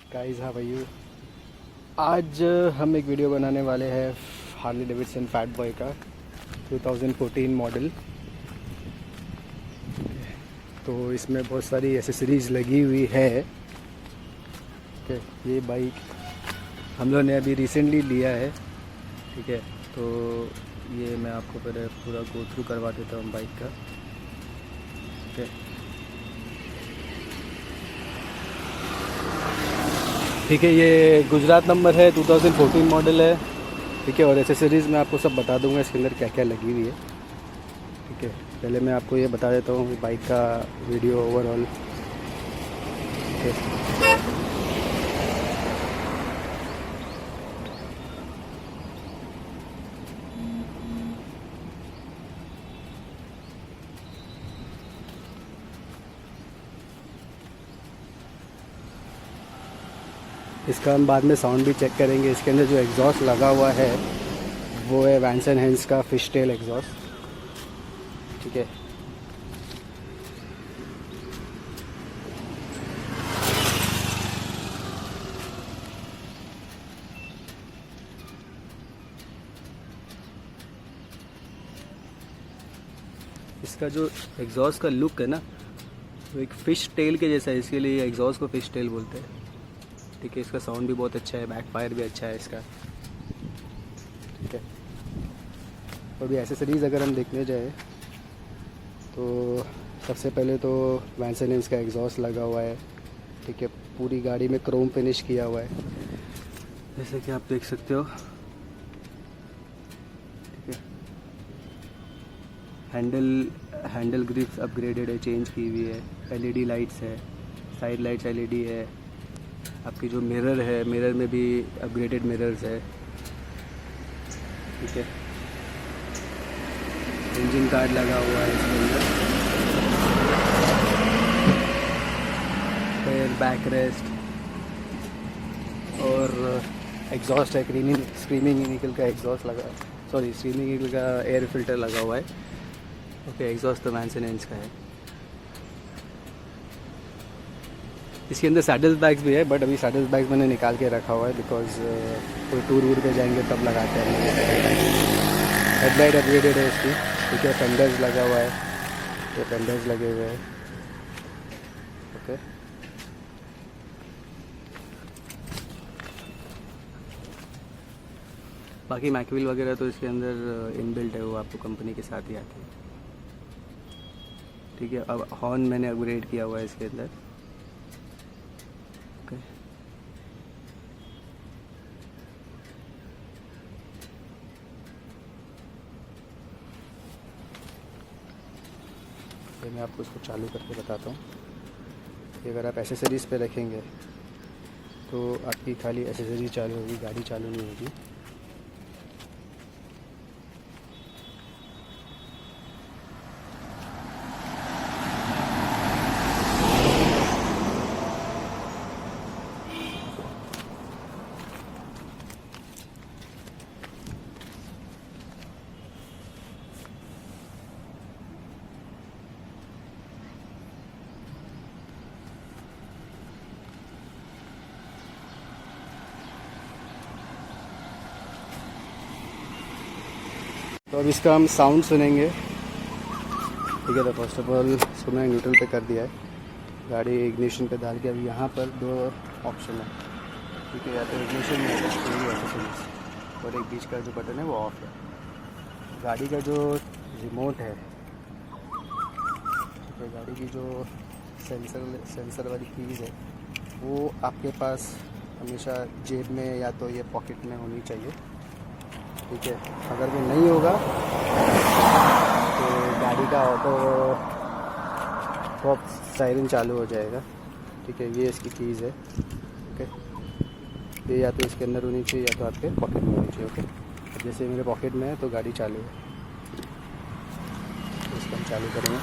Guys how are you. आज हम एक वीडियो बनाने वाले हैं हार्ली डेविडसन फैट बॉय का 2014 मॉडल। तो इसमें बहुत सारी एसेसरीज लगी हुई है। ये बाइक हम लोगों ने अभी रिसेंटली लिया है, ठीक है। तो ये मैं आपको पहले पूरा गो थ्रू करवा देता हूँ बाइक का, ठीक है। ठीक है, ये गुजरात नंबर है, 2014 मॉडल है, ठीक है। और एसेसरीज़ मैं आपको सब बता दूंगा इसके अंदर क्या क्या लगी हुई है, ठीक है। पहले मैं आपको ये बता देता हूँ बाइक का वीडियो ओवरऑल, ठीक है। इसका हम बाद में साउंड भी चेक करेंगे। इसके अंदर जो एग्जॉस्ट लगा हुआ है वो है वैन्स एंड हेंस का फिश टेल एग्जॉस्ट, ठीक है। इसका जो एग्जॉस्ट का लुक है ना, वो एक फ़िश टेल के जैसा है, इसके लिए एग्जॉस्ट को फ़िश टेल बोलते हैं, ठीक है। इसका साउंड भी बहुत अच्छा है, बैक फायर भी अच्छा है इसका, ठीक है। और भी एसेसरीज़ अगर हम देखने जाए तो सबसे पहले तो वैन्स एंड हेंस का एग्जॉस्ट लगा हुआ है, ठीक है। पूरी गाड़ी में क्रोम फिनिश किया हुआ है, जैसे कि आप देख सकते हो, ठीक है। हैंडल ग्रिप्स अपग्रेडेड है, चेंज की हुई है। एलईडी लाइट्स है, साइड लाइट्स एलईडी है। आपकी जो मिरर है, मिरर में भी अपग्रेडेड मिरर्स है, ठीक है। इंजन कार्ड लगा हुआ है इसके अंदर, फिर बैक रेस्ट और एग्जॉस्ट है, स्क्रीमिंग ईगल का एग्जॉस्ट लगा, सॉरी स्क्रीमिंग ईगल का एयर फिल्टर लगा हुआ है, ओके। एग्जॉस्ट तो वैन्स एंड हेंस का है। इसके अंदर सैडल बैग्स भी है, बट अभी सैडल बैग्स मैंने निकाल के रखा हुआ है बिकॉज कोई टूर वूर पे जाएंगे तब लगाते हैं। हेडलाइट अपग्रेडेड है इसकी, ठीक है। फेंडर्स लगा हुआ है, ये फेंडर्स लगे हुए हैं, ओके। बाकी मैकविल वगैरह तो इसके अंदर इनबिल्ट है, वो आपको कंपनी के साथ ही आती है, ठीक है। अब हॉर्न मैंने अपग्रेड किया हुआ है इसके अंदर, ओके। ये मैं आपको इसको चालू करके बताता हूँ कि अगर आप एसेसरीज़ पे रखेंगे तो आपकी खाली एसेसरी चालू होगी, गाड़ी चालू नहीं होगी। तो अब इसका हम साउंड सुनेंगे, ठीक है। तो फर्स्ट ऑफ ऑल इसको मैंने न्यूट्रल पे कर दिया है, गाड़ी इग्निशन पे डाल के। अभी यहाँ पर दो ऑप्शन है, ठीक है। या तो इग्निशन में एसेसरीज और एक बीच का जो बटन है वो ऑफ है। गाड़ी का जो रिमोट है, ठीक है, गाड़ी की जो सेंसर वाली कीज़ है वो आपके पास हमेशा जेब में या तो ये पॉकेट में होनी चाहिए, ठीक है। अगर वो नहीं होगा तो गाड़ी का ऑटो पॉप सायरन चालू हो जाएगा, ठीक है। ये इसकी कीज़ है, ओके। ये या तो इसके अंदर होनी चाहिए या तो आपके पॉकेट में होनी चाहिए, ओके। अब जैसे मेरे पॉकेट में है तो गाड़ी चालू है, तो इसको हम चालू करेंगे।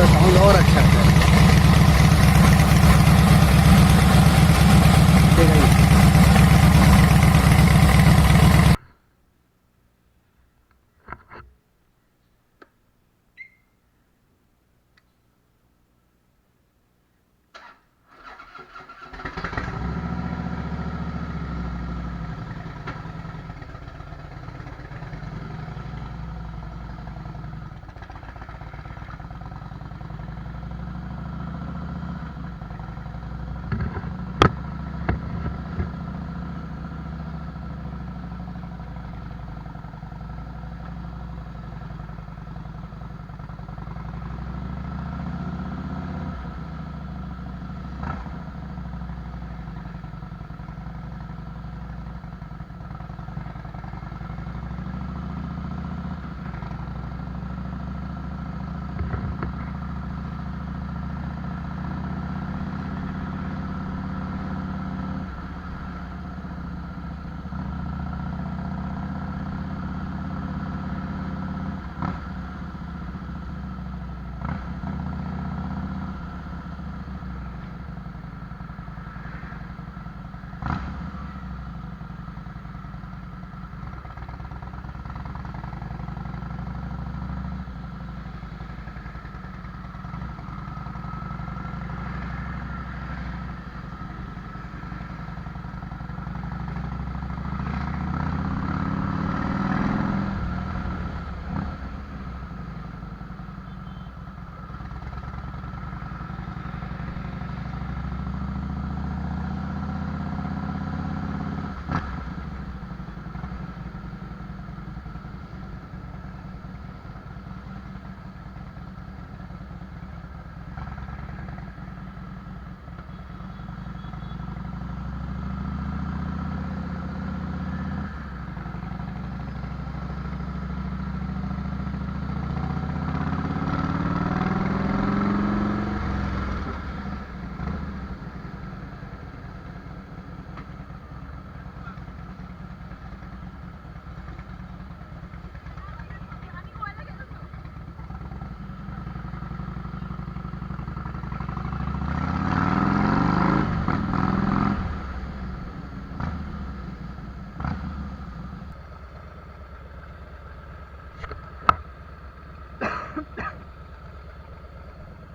इसका साउंड और अच्छा आता है। देखा ये।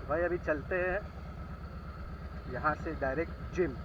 भाई अभी चलते हैं यहाँ से डायरेक्ट जिम।